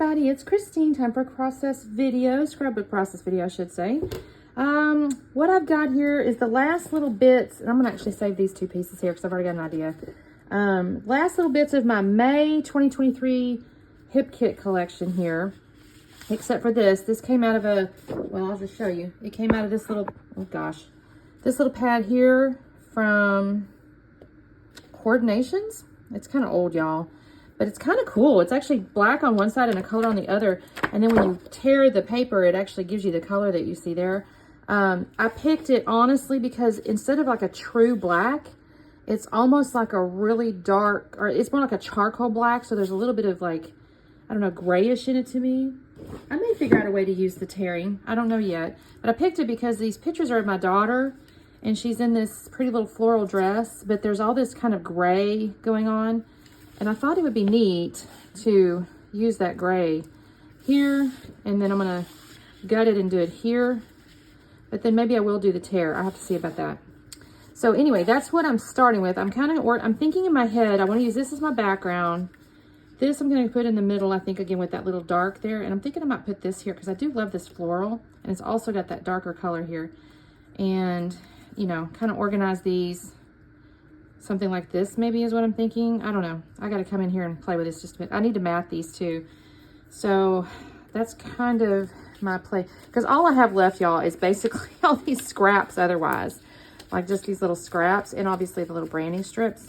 everybody, it's Christine. Time for a process video, scrapbook process video, I should say. What I've got here is the last little bits, and I'm gonna actually save these two pieces here because I've already got an idea. Last little bits of my May 2023 hip kit collection here, except for this. This came out of a, well, I'll just show you. It came out of this little, oh gosh, this little pad here from Coordinations. It's kind of old, y'all. But it's kind of cool. It's actually black on one side and a color on the other. And then when you tear the paper, it actually gives you the color that you see there. I picked it honestly because instead of like a true black, it's almost like a really dark, or it's more like a charcoal black. So there's a little bit of like, I don't know, grayish in it to me. I may figure out a way to use the tearing. I don't know yet. But I picked it because these pictures are of my daughter. And she's in this pretty little floral dress. But there's all this kind of gray going on. And I thought it would be neat to use that gray here, and then I'm gonna gut it and do it here. But then maybe I will do the tear. I have to see about that. So anyway, that's what I'm starting with. I'm thinking in my head, I wanna use this as my background. This I'm gonna put in the middle, I think, again, with that little dark there. And I'm thinking I might put this here because I do love this floral. And it's also got that darker color here. And, you know, kind of organize these. Something like this maybe is what I'm thinking. I don't know. I got to come in here and play with this just a bit. I need to mat these too. So that's kind of my play. Because all I have left, y'all, is basically all these scraps otherwise. Like just these little scraps and obviously the little branding strips.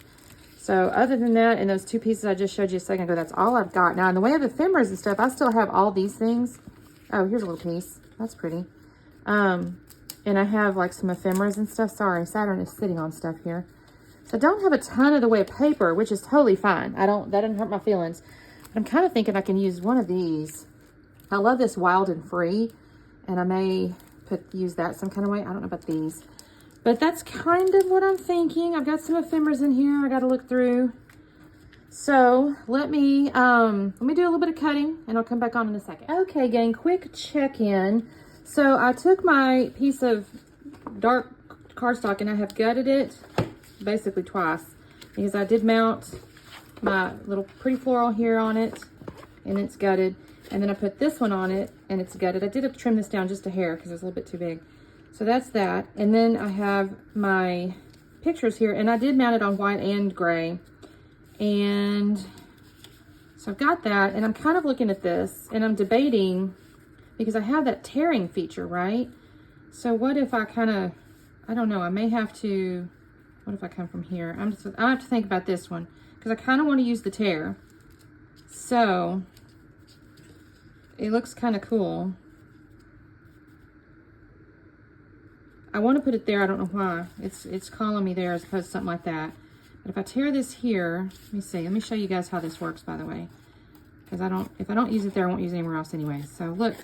So other than that, and those two pieces I just showed you a second ago, that's all I've got. Now in the way of ephemeras and stuff, I still have all these things. Oh, here's a little piece. That's pretty. And I have like some ephemeras and stuff. Sorry, Saturn is sitting on stuff here. So I don't have a ton of the way of paper, which is totally fine. That doesn't hurt my feelings. But I'm kind of thinking I can use one of these. I love this Wild and Free, and I may use that some kind of way. I don't know about these, but that's kind of what I'm thinking. I've got some ephemeras in here I got to look through. So let me do a little bit of cutting, and I'll come back on in a second. Okay, gang, quick check-in. So I took my piece of dark cardstock and I have gutted it basically twice because I did mount my little pretty floral here on it and it's gutted, and then I put this one on it and it's gutted. I did have to trim this down just a hair because it was a little bit too big. So that's that. And then I have my pictures here, and I did mount it on white and gray, and so I've got that. And I'm kind of looking at this and I'm debating because I have that tearing feature, right? So what if I kind of, I don't know, I may have to, what if I come from here? I have to think about this one because I kind of want to use the tear. So it looks kind of cool. I want to put it there. I don't know why. It's calling me there as opposed to something like that. But if I tear this here, let me see. Let me show you guys how this works, by the way. Because if I don't use it there, I won't use it anywhere else anyway. So look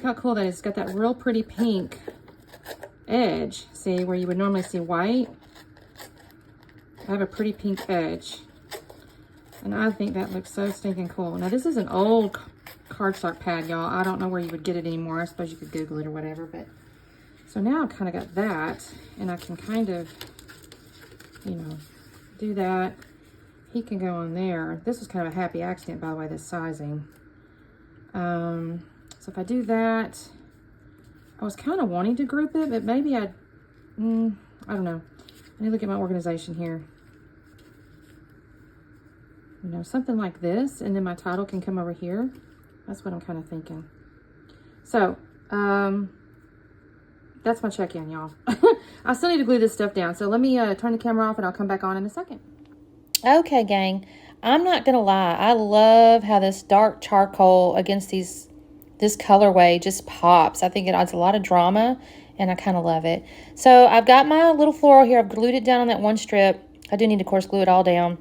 how cool that is. It's got that real pretty pink edge. See, where you would normally see white. I have a pretty pink edge, and I think that looks so stinking cool. Now this is an old cardstock pad, y'all. I don't know where you would get it anymore. I suppose you could Google it or whatever, but so now I've kind of got that, and I can kind of, you know, do that. He can go on there. This was kind of a happy accident, by the way, this sizing. So if I do that, I was kind of wanting to group it, but maybe I don't know. Let me look at my organization here. You know, something like this, and then my title can come over here. That's what I'm kind of thinking. So, that's my check-in, y'all. I still need to glue this stuff down. So let me turn the camera off and I'll come back on in a second. Okay, gang. I'm not going to lie. I love how this dark charcoal against this colorway just pops. I think it adds a lot of drama, and I kind of love it. So I've got my little floral here. I've glued it down on that one strip. I do need to, of course, glue it all down.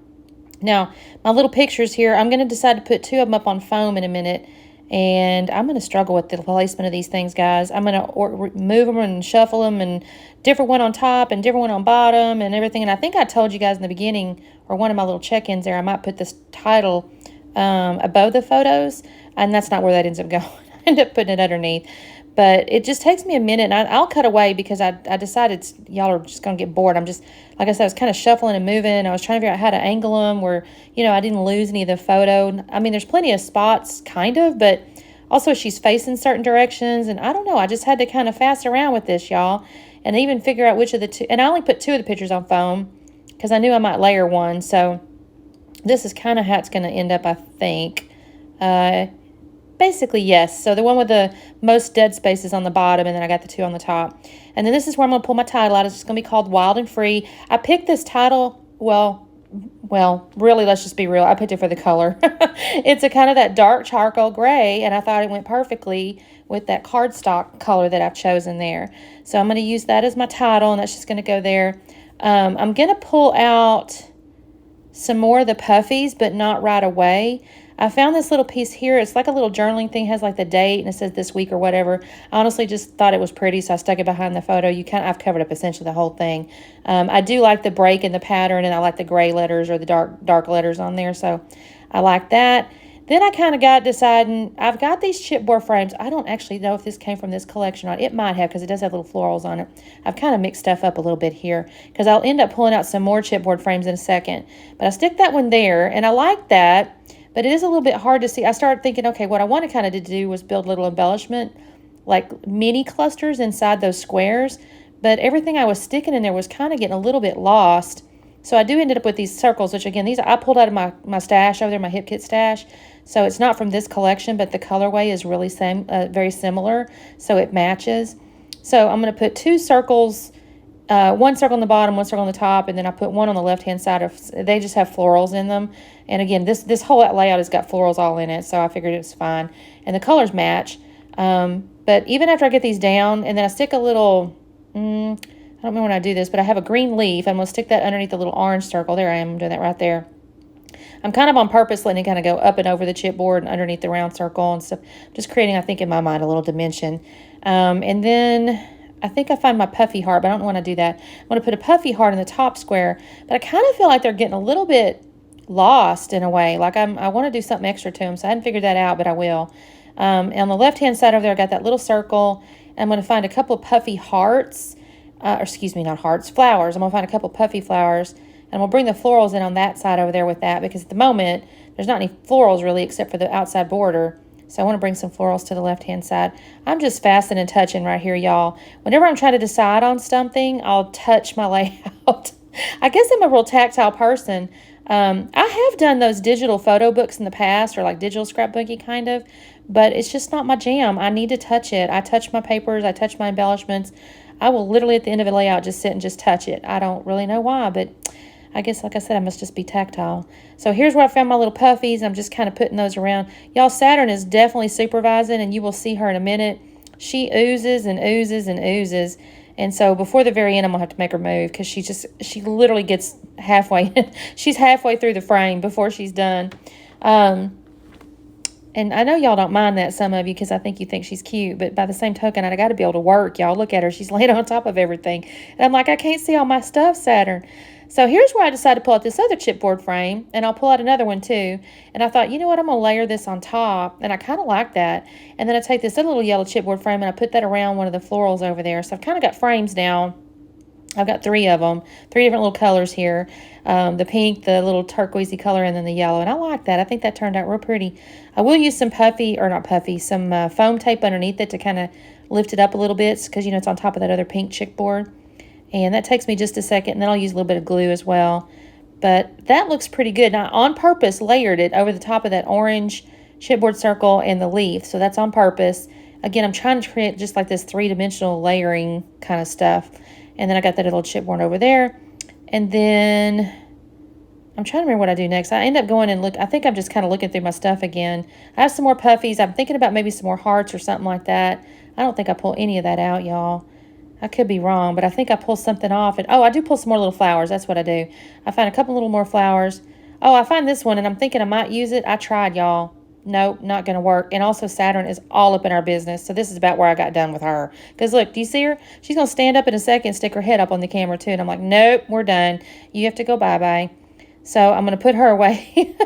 Now, my little pictures here, I'm going to decide to put two of them up on foam in a minute. And I'm going to struggle with the placement of these things, guys. I'm going to move them and shuffle them, and different one on top and different one on bottom and everything. And I think I told you guys in the beginning, or one of my little check-ins there, I might put this title above the photos. And that's not where that ends up going. I end up putting it underneath. But it just takes me a minute, and I'll cut away because I decided y'all are just going to get bored. I'm just, like I said, I was kind of shuffling and moving. I was trying to figure out how to angle them where, I didn't lose any of the photo. I mean, there's plenty of spots, kind of, but also she's facing certain directions. And I don't know, I just had to kind of fast around with this, y'all, and even figure out which of the two. And I only put 2 of the pictures on foam because I knew I might layer one. So this is kind of how it's going to end up, I think. Basically, yes. So the one with the most dead spaces on the bottom, and then I got the 2 on the top. And then this is where I'm going to pull my title out. It's just going to be called Wild and Free. I picked this title, well, really, let's just be real. I picked it for the color. It's a kind of that dark charcoal gray, and I thought it went perfectly with that cardstock color that I've chosen there. So I'm going to use that as my title, and that's just going to go there. I'm going to pull out some more of the puffies, but not right away. I found this little piece here. It's like a little journaling thing. It has like the date and it says this week or whatever. I honestly just thought it was pretty, so I stuck it behind the photo. I've covered up essentially the whole thing. I do like the break in the pattern, and I like the gray letters or the dark letters on there, so I like that. Then I kind of got deciding, I've got these chipboard frames. I don't actually know if this came from this collection or not. It might have, because it does have little florals on it. I've kind of mixed stuff up a little bit here because I'll end up pulling out some more chipboard frames in a second. But I stick that one there, and I like that. But it is a little bit hard to see. I started thinking, okay, what I wanted kind of to do was build little embellishment, like mini clusters inside those squares. But everything I was sticking in there was kind of getting a little bit lost. So I ended up with these circles, which again, these I pulled out of my stash over there, my Hip Kit stash. So it's not from this collection, but the colorway is really very similar. So it matches. So I'm going to put 2 circles, one circle on the bottom, one circle on the top, and then I put one on the left-hand side. They just have florals in them. And again, this whole layout has got florals all in it, so I figured it's fine. And the colors match. But even after I get these down, and then I stick a little, I don't remember when I do this, but I have a green leaf. I'm going to stick that underneath the little orange circle. There I am. I'm doing that right there. I'm kind of on purpose letting it kind of go up and over the chipboard and underneath the round circle and stuff. Just creating, I think, in my mind, a little dimension. And then I think I find my puffy heart, but I don't want to do that. I want to put a puffy heart in the top square, but I kind of feel like they're getting a little bit lost in a way. Like I want to do something extra to them, so I hadn't figured that out, but I will. On the left-hand side over there, I got that little circle. I'm going to find a couple of puffy hearts, or excuse me, not hearts, flowers. I'm going to find a couple of puffy flowers, and we'll bring the florals in on that side over there with that, because at the moment, there's not any florals really except for the outside border. So I want to bring some florals to the left-hand side. I'm just fastening and touching right here, y'all. Whenever I'm trying to decide on something, I'll touch my layout. I guess I'm a real tactile person. I have done those digital photo books in the past, or like digital scrapbooking kind of, but it's just not my jam. I need to touch it. I touch my papers. I touch my embellishments. I will literally at the end of a layout just sit and just touch it. I don't really know why, but I guess, like I said, I must just be tactile. So here's where I found my little puffies. I'm just kind of putting those around. Y'all, Saturn is definitely supervising, and you will see her in a minute. She oozes and oozes and oozes. And so before the very end, I'm going to have to make her move, because she literally gets halfway. She's halfway through the frame before she's done. And I know y'all don't mind that, some of you, because I think you think she's cute. But by the same token, I got to be able to work. Y'all, look at her. She's laid on top of everything. And I'm like, I can't see all my stuff, Saturn. So here's where I decided to pull out this other chipboard frame, and I'll pull out another one too. And I thought, you know what, I'm going to layer this on top, and I kind of like that. And then I take this other little yellow chipboard frame, and I put that around one of the florals over there. So I've kind of got frames now. I've got 3 of them, 3 different little colors here. The pink, the little turquoisey color, and then the yellow. And I like that. I think that turned out real pretty. I will use some some foam tape underneath it to kind of lift it up a little bit, because, you know, it's on top of that other pink chipboard. And that takes me just a second, and then I'll use a little bit of glue as well. But that looks pretty good. Now, on purpose, layered it over the top of that orange chipboard circle and the leaf. So that's on purpose. Again, I'm trying to create just like this 3-dimensional layering kind of stuff. And then I got that little chipboard over there. And then I'm trying to remember what I do next. I end up going and look. I think I'm just kind of looking through my stuff again. I have some more puffies. I'm thinking about maybe some more hearts or something like that. I don't think I pull any of that out, y'all. I could be wrong, but I think I pull something off. And I do pull some more little flowers. That's what I do. I find a couple little more flowers. Oh, I find this one, and I'm thinking I might use it. I tried, y'all. Nope, not going to work. And also, Saturn is all up in our business. So this is about where I got done with her. Because look, do you see her? She's going to stand up in a second and stick her head up on the camera too. And I'm like, nope, we're done. You have to go bye-bye. So I'm going to put her away.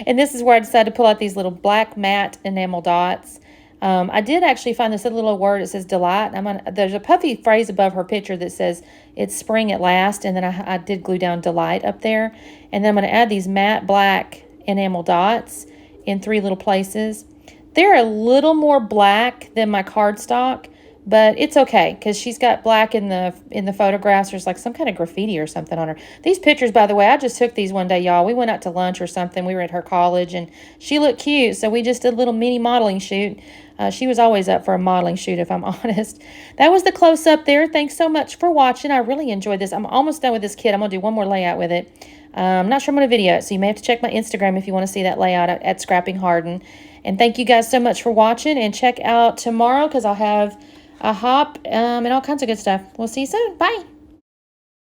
And this is where I decided to pull out these little black matte enamel dots. I did actually find this little word. It says delight. There's a puffy phrase above her picture that says it's spring at last. And then I did glue down delight up there. And then I'm going to add these matte black enamel dots in 3 little places. They're a little more black than my cardstock, but it's okay because she's got black in the photographs. There's like some kind of graffiti or something on her. These pictures, by the way, I just took these one day, y'all. We went out to lunch or something. We were at her college, and she looked cute, so we just did a little mini modeling shoot. She was always up for a modeling shoot, if I'm honest. That was the close-up there. Thanks so much for watching. I really enjoyed this. I'm almost done with this kit. I'm going to do one more layout with it. I'm not sure I'm going to video it, so you may have to check my Instagram if you want to see that layout at Scrapping Harden. And thank you guys so much for watching, and check out tomorrow because I'll have a hop and all kinds of good stuff. We'll see you soon. Bye.